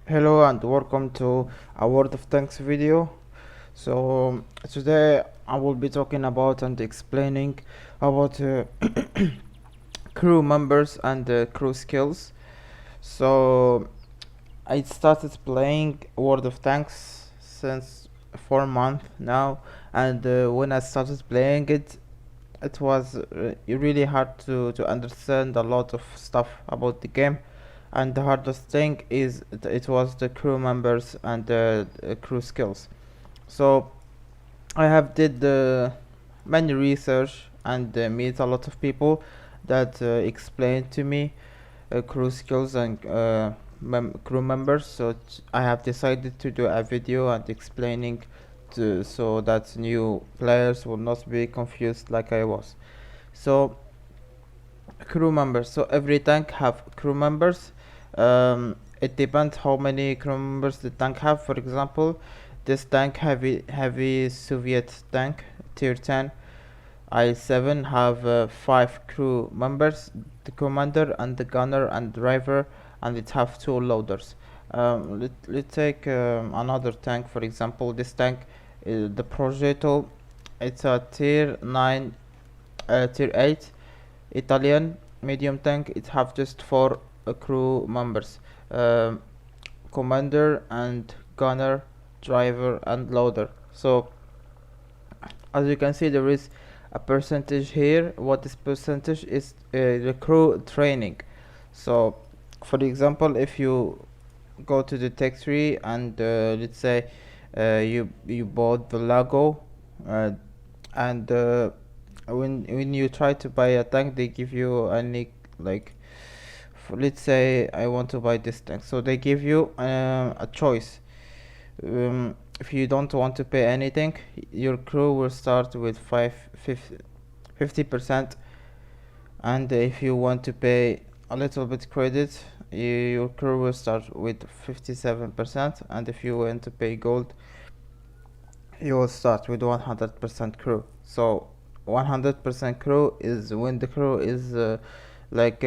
Hello and welcome to a World of Tanks video. So today I will be talking about and explaining about crew members and crew skills. So I started playing World of Tanks since 4 months now, and when I started playing it, it was really hard to understand a lot of stuff about the game, and the hardest thing is it was the crew members and the crew skills. So I have did many research and meet a lot of people that explained to me crew skills and crew members. So I have decided to do a video and explaining so that new players will not be confused like I was. So crew members. So every tank have crew members. It depends how many crew members the tank have. For example, this tank heavy Soviet tank tier 10 I-7 have 5 crew members: the commander and the gunner and driver, and it have 2 loaders. Let's take another tank. For example, this tank, the Progetto, it's a tier 9 tier 8 Italian medium tank. It have just 4 crew members: commander and gunner, driver and loader. So as you can see, there is a percentage here. What this percentage is, the crew training. So for example, if you go to the tech tree and let's say you bought the Lego, and when you try to buy a tank, they give you any, like, let's say I want to buy this tank, so they give you a choice. If you don't want to pay anything, your crew will start with 50%, and if you want to pay a little bit credit, your crew will start with 57%, and if you want to pay gold, you will start with 100% crew. So 100% crew is when the crew is like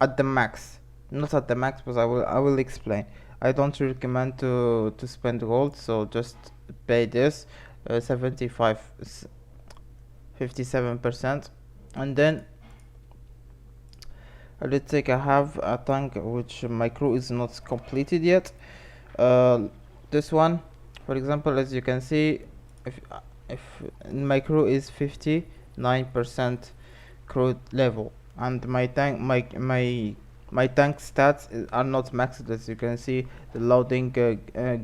at the max. Not at the max, but I will explain. I don't recommend to spend gold, so just pay this 75 57%. And then let's take, I have a tank which my crew is not completed yet. This one, for example, as you can see, if my crew is 59% crew level, and my tank stats are not maxed. As you can see, the loading,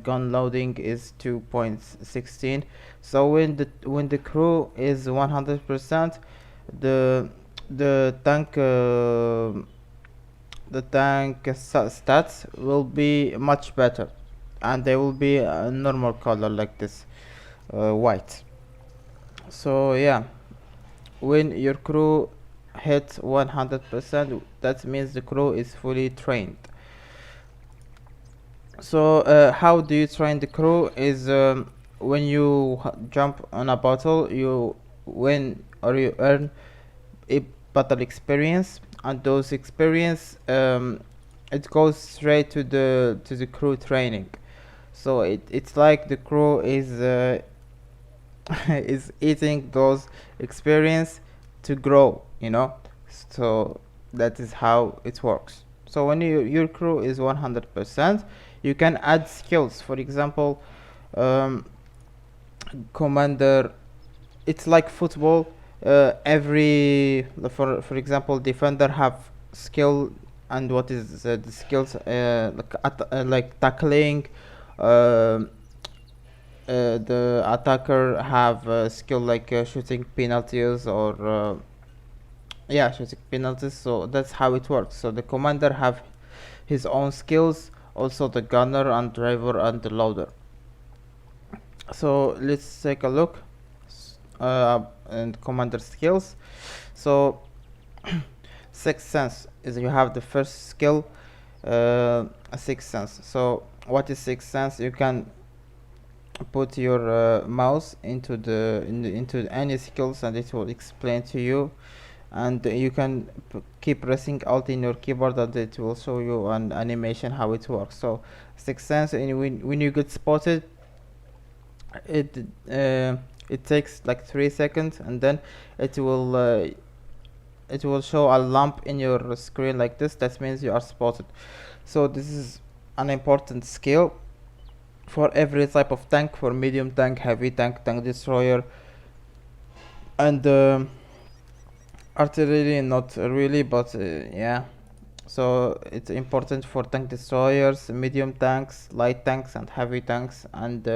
gun loading is 2.16. So when the crew is 100%, the the tank stats will be much better, and they will be a normal color like this, white. So yeah, when your crew hits 100%, that means the crew is fully trained. So how do you train the crew is, when you jump on a battle, you win or you earn a battle experience, and those experience, it goes straight to the crew training. So it's like the crew is is eating those experience to grow, so that is how it works. So when your crew is 100%, you can add skills. For example, commander, it's like football. Every for example, defender have skill, and what is the skills, like tackling. uh, the attacker have skill like shooting penalties, or yeah, shooting penalties. So that's how it works. So the commander have his own skills, also the gunner and driver and the loader. So let's take a look, and commander skills. So sixth sense is, you have the first skill, a sixth sense. So what is sixth sense? You can put your mouse into any skills, and it will explain to you, and you can keep pressing alt in your keyboard and it will show you an animation how it works. So sixth sense, and when you get spotted, it uh, it takes like 3 seconds, and then it will uh, it will show a lamp in your screen like this. That means you are spotted. So this is an important skill for every type of tank, for medium tank, heavy tank, tank destroyer, and artillery not really, but yeah. So it's important for tank destroyers, medium tanks, light tanks, and heavy tanks, and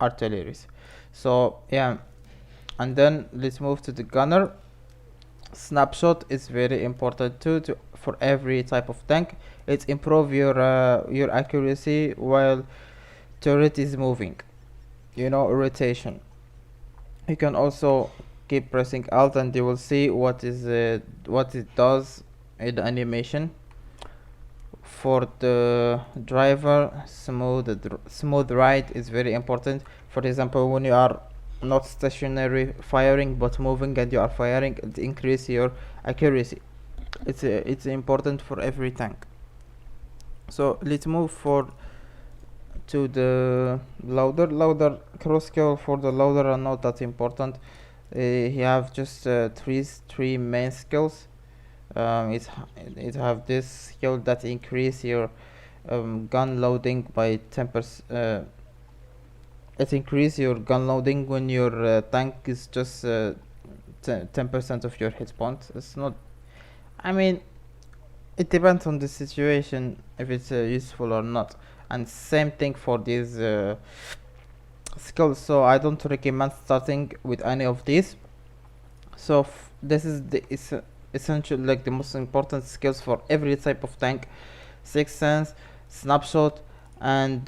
artilleries. So yeah, and then let's move to the gunner. Snapshot is very important too, for every type of tank. It improve your accuracy while turret is moving, rotation. You can also keep pressing alt and you will see what it does in the animation. For the driver, smooth ride is very important. For example, when you are not stationary firing but moving and you are firing, it increase your accuracy. It's important for every tank. So let's move to the loader. Cross skill for the loader are not that important. You have just three main skills. It have this skill that increase your gun loading by 10%. It increase your gun loading when your tank is just 10% of your hit points. It's not. I mean, it depends on the situation if it's useful or not. And same thing for these skills. So I don't recommend starting with any of these. So this is the essential, like the most important skills for every type of tank: sixth sense, snapshot, and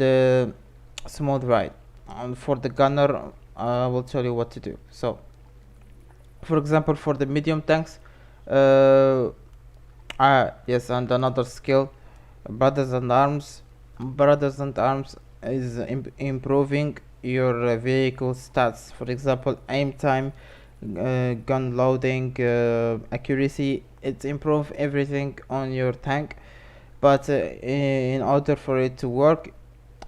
smooth ride. And for the gunner, I will tell you what to do. So for example, for the medium tanks, yes, and another skill, brothers and arms. Brothers and arms is improving your vehicle stats. For example, aim time, gun loading, accuracy. It improve everything on your tank. But in order for it to work,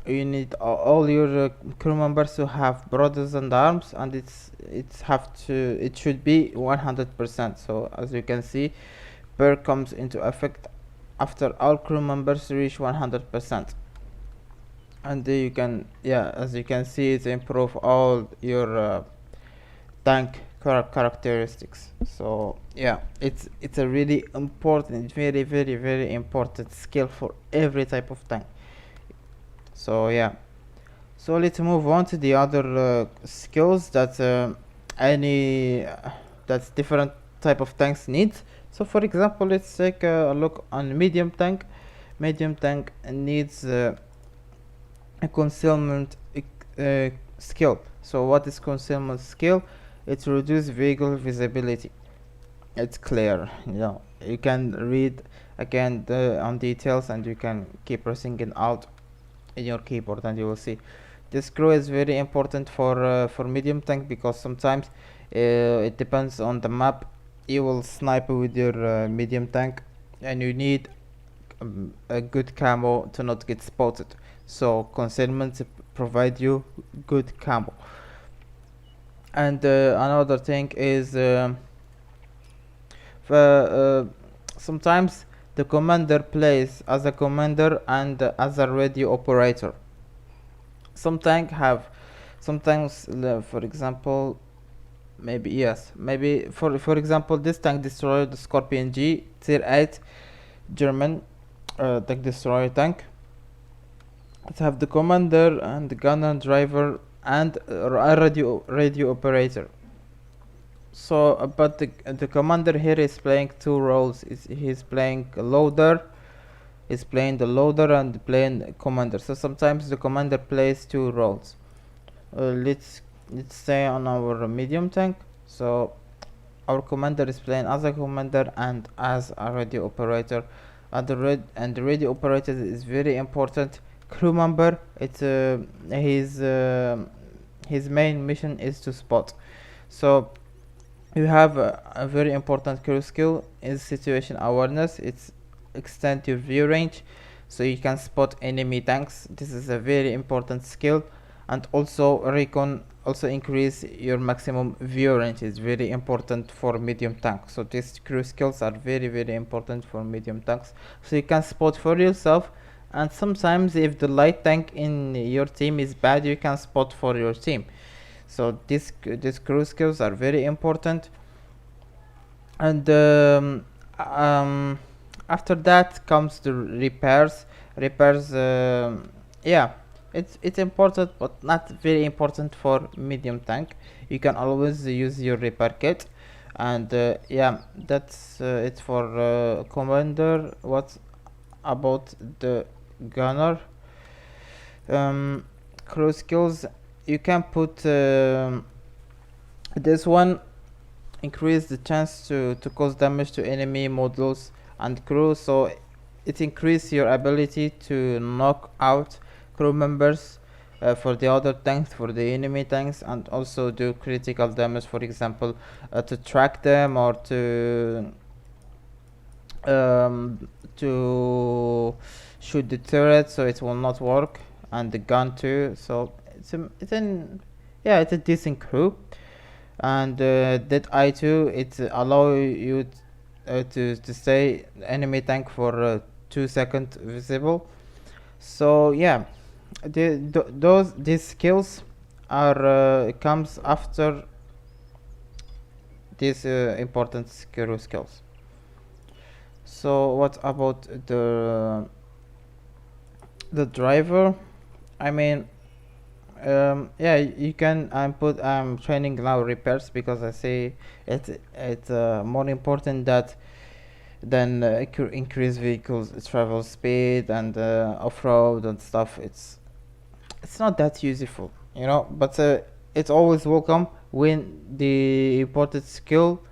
you need all your crew members to have brothers and arms, and it should be 100%. So as you can see, perk comes into effect after all crew members reach 100%. And you can, as you can see, it improve all your tank characteristics. So yeah, it's a really important, very very very important skill for every type of tank. So yeah, so let's move on to the other skills that that's different type of tanks need. So for example, let's take a look on medium tank. Medium tank needs a concealment skill. So what is concealment skill? It reduces vehicle visibility. It's clear, you can read again on details, and you can keep pressing it out in your keyboard, and you will see this screw is very important for medium tank, because sometimes it depends on the map. You will snipe with your medium tank, and you need a good camo to not get spotted. So concealment provide you good camo. And another thing is sometimes the commander plays as a commander and as a radio operator. Some tank have sometimes, for example, maybe for example, this tank destroyer, the Scorpion G tier 8 German tank destroyer tank. It have the commander and the gunner, driver, and a radio operator. So but the commander here is playing two roles. He's playing a loader, is playing the loader and playing commander. So sometimes the commander plays two roles. Let's say on our medium tank. So our commander is playing as a commander and as a radio operator. And the radio operator is very important crew member. It's his main mission is to spot. So You have a very important crew skill is situation awareness. It's extend your view range so you can spot enemy tanks. This is a very important skill. And also recon also increase your maximum view range is very important for medium tank. So these crew skills are very important for medium tanks, so you can spot for yourself. And sometimes if the light tank in your team is bad, you can spot for your team. So these crew skills are very important. And um, after that comes the repairs. Yeah, it's important but not very important for medium tank. You can always use your repair kit. And yeah, that's it for commander. What about the gunner? um, Crew skills, you can put this one increase the chance to cause damage to enemy models and crew. So it increases your ability to knock out crew members for the other tanks, for the enemy tanks, and also do critical damage, for example, to track them or um, to shoot the turret so it will not work, and the gun too. So yeah, it's a decent crew. And that I2, it allow you to stay enemy tank for 2 seconds visible. So yeah, these skills are comes after these important skill skills. So what about the driver? I mean, yeah, you can. I'm training now repairs because I say it's more important that than increase vehicles travel speed and off-road and stuff. It's not that useful, you know. But it's always welcome when the imported skill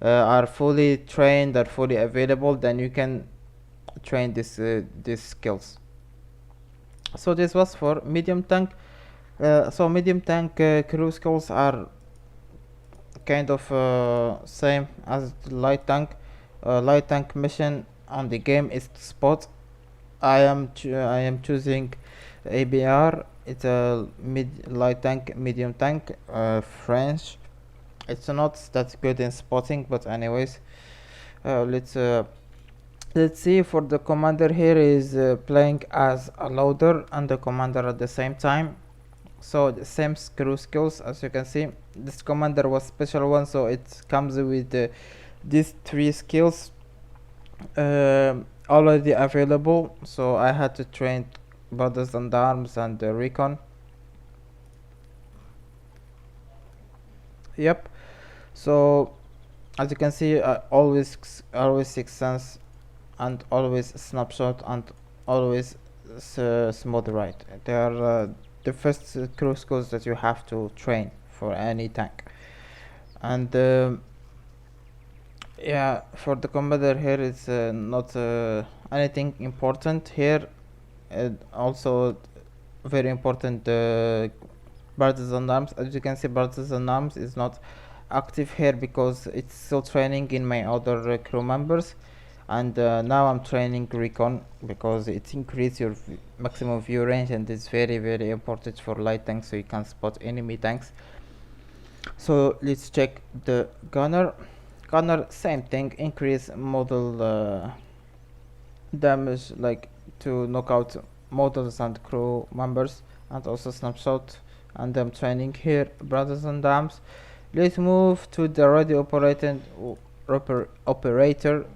are fully trained, are fully available. Then you can train these skills. So this was for medium tank. So medium tank crew skills are kind of same as the light tank. Light tank mission on the game is to spot. I am choosing ABR. It's a light tank, medium tank, French. It's not that good in spotting, but anyways, uh, let's uh, let's see. For the commander here is playing as a loader and the commander at the same time. So the same crew skills, as you can see. This commander was special one, so it comes with these three skills already available. So I had to train brothers and arms and recon. Yep. So as you can see, always six sense and always snapshot and always smooth right. They are the first crew skills that you have to train for any tank. And yeah, for the commander here it's not anything important here. Also very important brothers and arms. As you can see, brothers and arms is not active here because it's still training in my other crew members. And now I'm training recon because it increases your maximum view range, and it's very important for light tanks so you can spot enemy tanks. So let's check the gunner. Same thing, increase model damage, like to knock out models and crew members, and also snapshot. And I'm training here brothers and arms. Let's move to the radio operator,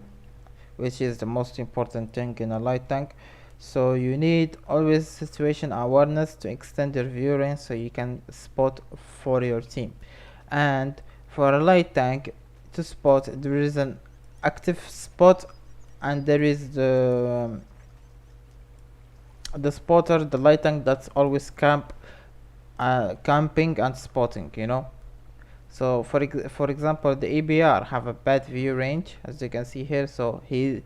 which is the most important thing in a light tank. So you need always situation awareness to extend your view range so you can spot for your team. And for a light tank to spot, there is an active spot, and there is the spotter, the light tank that's always camping and spotting, you know. So for example, the EBR have a bad view range, as you can see here. So his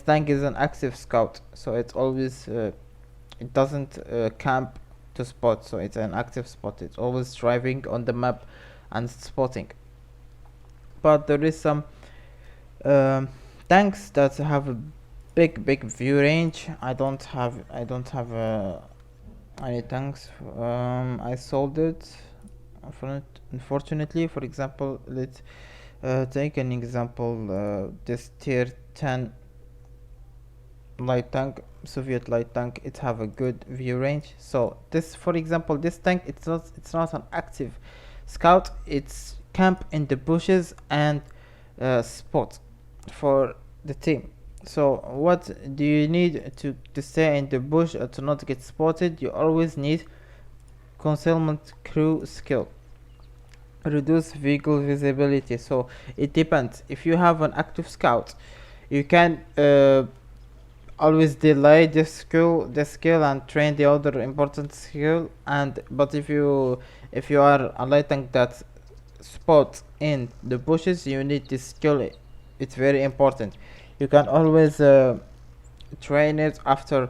tank is an active scout, so it's always it doesn't camp to spot, so it's an active spot. It's always driving on the map and spotting. but there is some um, tanks that have a big view range. I don't have any tanks. I sold it. Unfortunately, for example, let's take an example. This tier 10 light tank, Soviet light tank, it have a good view range. So this, for example, this tank, it's not an active scout. It's camp in the bushes and spot for the team. So what do you need to stay in the bush or to not get spotted? You always need concealment crew skill, reduce vehicle visibility. So it depends. If you have an active scout, you can always delay the skill and train the other important skill. And but if you are a light tank that spot in the bushes, you need this skill. It's very important. You can always train it after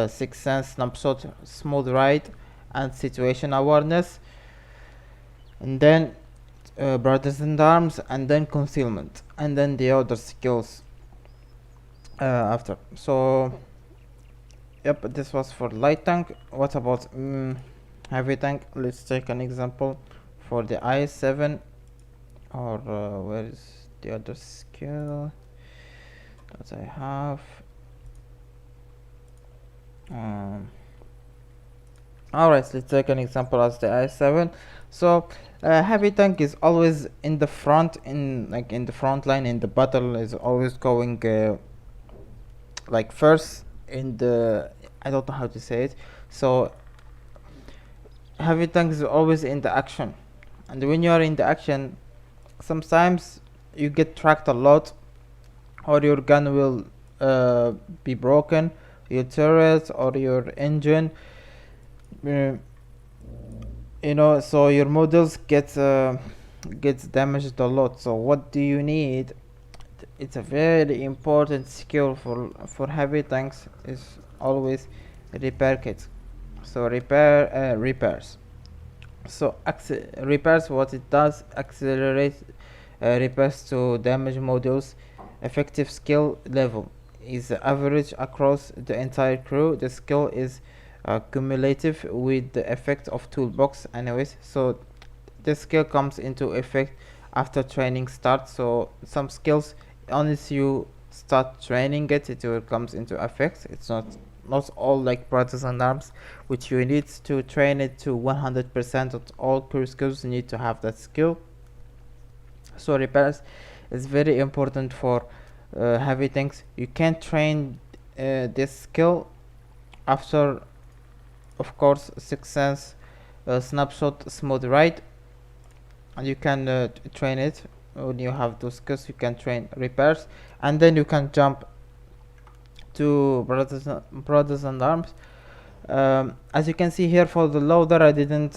sixth sense, snapshot, smooth ride, and situation awareness, and then brothers in arms, and then concealment, and then the other skills after. So yep, this was for light tank. What about heavy tank? Let's take an example for the I7, or where is the other skill that I have? um, Alright, let's take an example as the I7. So heavy tank is always in the front, in the front line in the battle, is always going like first in the, I don't know how to say it. So heavy tank is always in the action, and when you are in the action, sometimes you get tracked a lot, or your gun will be broken, your turret or your engine, uh, so your models gets damaged a lot. So what do you need? It's a very important skill for heavy tanks, is always repair kits. So repairs. So repairs, what it does, accelerate repairs to damage models. Effective skill level is average across the entire crew. The skill is cumulative with the effect of toolbox anyways. So this skill comes into effect after training starts. So some skills, unless you start training it will comes into effect. It's not all like brothers and arms, which you need to train it to 100% of all crew skills. You need to have that skill. So repairs is very important for heavy tanks. You can train this skill after, of course, sixth sense, snapshot, smooth ride, and you can train it. When you have those skills, you can train repairs, and then you can jump to brothers and arms. As you can see here, for the loader, I didn't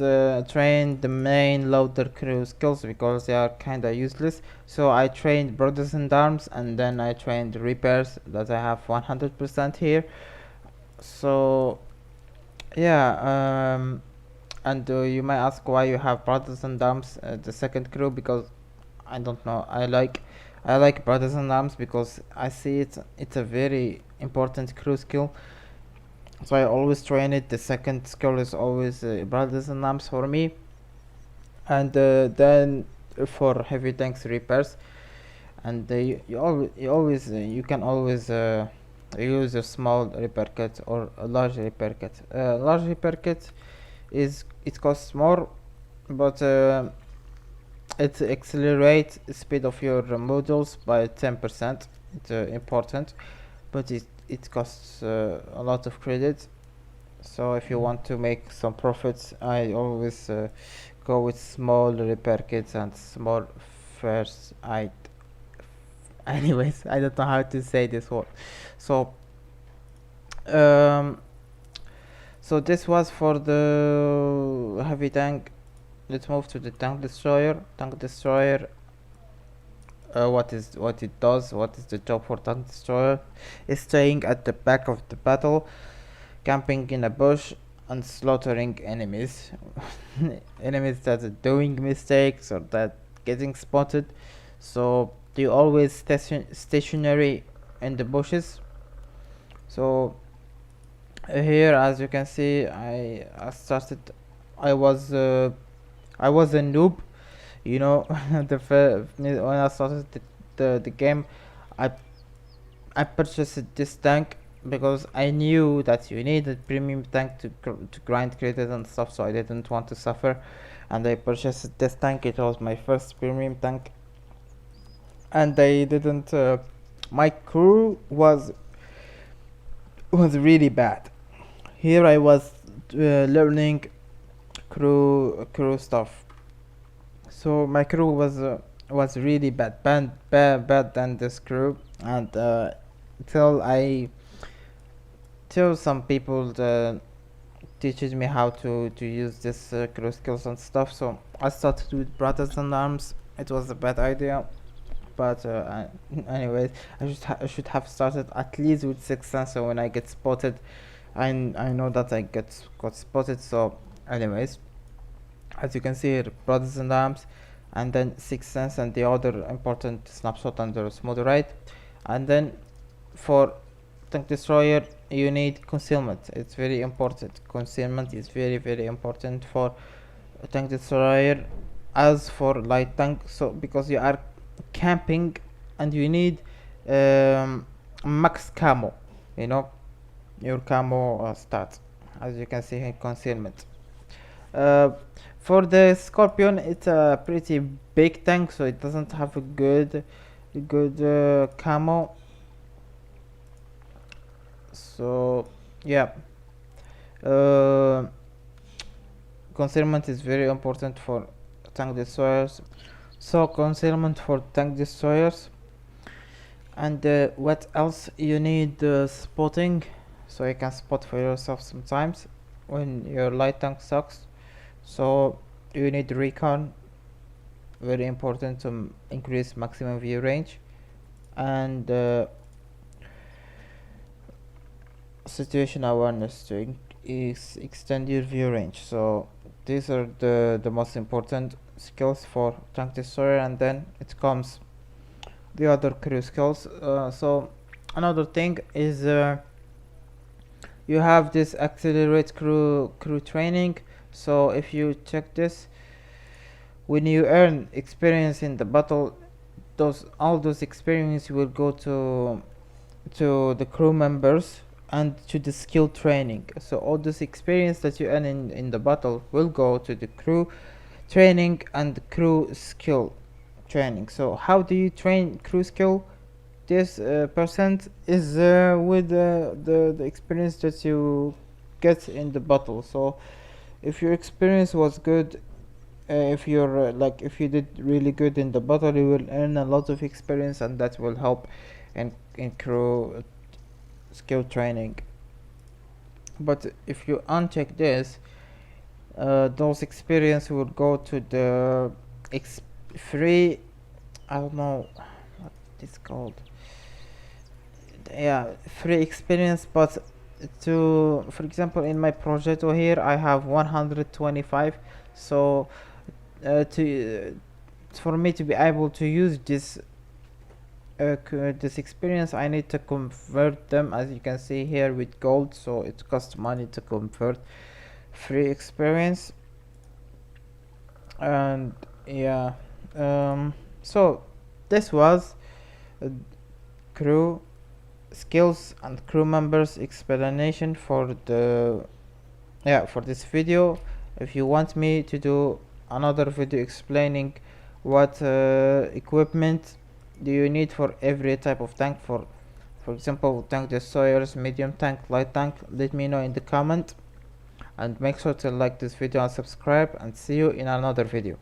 train the main loader crew skills because they are kinda useless. So I trained brothers and arms, and then I trained repairs that I have 100% here. So yeah, and you might ask why you have brothers and arms, the second crew, because I don't know. I like brothers and arms because I see it's a very important crew skill. So I always train it. The second skill is always brothers and arms for me, and then for heavy tanks, repairs. And you can always use a small repair kit or a large repair kit. Large repair kit, it costs more, but it accelerates the speed of your models by 10%. It's important, but it costs a lot of credit. So if you want to make some profits, I always go with small repair kits and small first aid. Anyways, I don't know how to say this word. So um, so this was for the heavy tank. Let's move to the tank destroyer. Tank destroyer, what it does, what is the job for tank destroyer? Is staying at the back of the battle, camping in a bush, and slaughtering enemies. Enemies that are doing mistakes or that getting spotted. so you always stationary in the bushes. So here, as you can see, I started. I was I was a noob, you know. When I started the game, I I purchased this tank because I knew that you need a premium tank to grind credit and stuff, so I didn't want to suffer, and I purchased this tank. It was my first premium tank, and I didn't. My crew was really bad. Here I was learning crew stuff. So my crew was really bad than this crew, and till I till some people teaches me how to use this crew skills and stuff. So I started with brothers and arms. It was a bad idea, but anyways, I should have started at least with six sense. So when I get spotted, I know that I got spotted. So anyways, as you can see here, brothers and arms, and then six sense, and the other important snapshot under smooth right. And then for tank destroyer you need concealment. It's very important. Concealment is very important for a tank destroyer as for light tank. So because you are camping and you need max camo, you know, your camo stats, as you can see in concealment. uh, for the Scorpion, it's a pretty big tank, so it doesn't have a good camo. So yeah, uh, concealment is very important for tank destroyers. So concealment for tank destroyers. And what else you need? Spotting, so you can spot for yourself sometimes when your light tank sucks. So you need recon, very important to increase maximum view range, and situation awareness to extend your view range. So these are the most important skills for tank destroyer, and then it comes the other crew skills. So another thing is you have this accelerate crew training. So if you check this, when you earn experience in the battle, all those experience will go to the crew members and to the skill training. So all this experience that you earn in the battle will go to the crew training and crew skill training. So how do you train crew skill? This percent is with the experience that you get in the battle. So if your experience was good, if you're if you did really good in the battle, you will earn a lot of experience, and that will help in crew skill training. But if you uncheck this, those experience will go to the free, I don't know what it's called, yeah, free experience. But to, for example, in my project here I have 125. So to for me to be able to use this experience, I need to convert them, as you can see here, with gold. So it costs money to convert free experience. And yeah, so this was crew skills and crew members explanation for for this video. If you want me to do another video explaining what equipment do you need for every type of tank, for example tank destroyers, medium tank, light tank, let me know in the comment, and make sure to like this video and subscribe, and see you in another video.